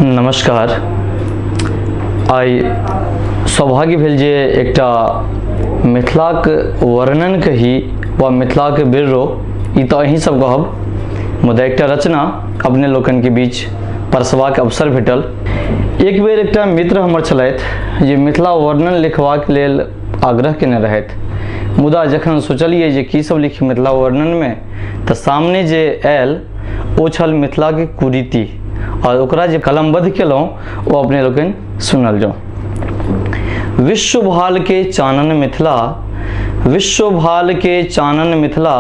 नमस्कार। आइ सौभाग्य भेल जे एकटा मिथिलाक वर्णन कही वा मिथिलाक बिररो ई तऽ अहीं सब कहब, मुदा एकटा रचना अपने लोकन के बीच परसबाक अवसर भेटल। एक बेर एकटा मित्र हमर छलथि जे मिथिला वर्णन लिखबाक लेल आग्रह केने रहथि, मुदा जखन सोचलिए जे की सब लिखी मिथिला वर्णन में, तऽ सामने जे आयल ओ छल मिथिला के कुरीति, और ओकरा जे कलमबद्ध केलहुँ ओ अपने लोकन सुनल जाओ। विश्व भाल के चानन मिथिला, विश्व भाल के चानन मिथिला,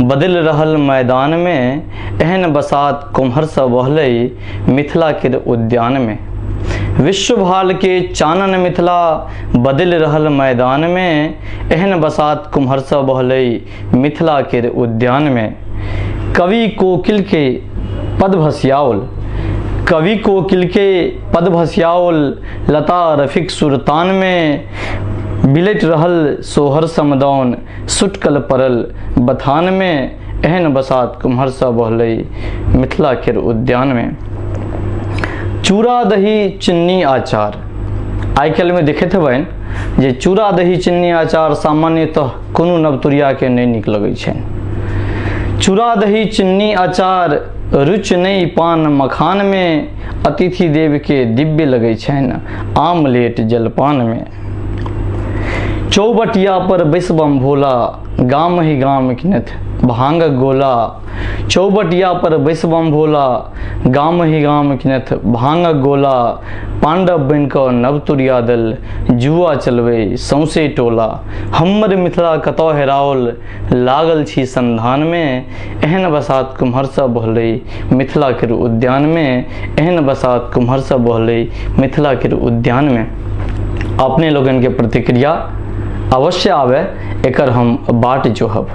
बदल रहल मैदान में, एहन बसात कुम्हर सा बहलै मिथिला के उद्यान में। विश्व भाल के चानन मिथिला, बदल रहल मैदान में, एहन बसात कुम्हर सा बहलै मिथिला के उद्यान में। कवि कोकिल के पद भसियाओल, कवि कोकिल के पद भसियाओल, लता रफिक सुरतान में, बिलट रहल सोहर समदौन, सुटकल परल बथान में, एहन बसात कुम्हर सा बहलै मिथिला के उद्यान में। चूड़ा दही चिन्नी आचार, आइ काल्हि में देखैत हेबनि जे चूड़ा दही चिन्नी आचार सामान्यतः कोनो नवतुरिया के नहीं नीक लगै छनि। चूड़ा दही चिन्नी आचार रुचि नहीं पान मखान में, अतिथि देव के दिव्य लगै छनि आमलेट जलपान में। चौबटिया पर बैसबम भोला, गाम ही गाम किनथ भांग गोला। चौबटिया पर बैसबम भोला, गाम ही गाम किनथ भांग गोला। पांडव बन कऽ नवतुरिया दल, जुआ चलबै सौंसे टोला। हमर मिथिला कतौ हेराओल, लागल छी संधान में, एहन बसात कुम्हर सा बहलै मिथिला के उद्यान में, एहन बसात कुम्हर सा बहलै मिथिला के उद्यान में। अपने लोगन के प्रतिक्रिया अवश्य आवे, एकर हम बाट जोहब।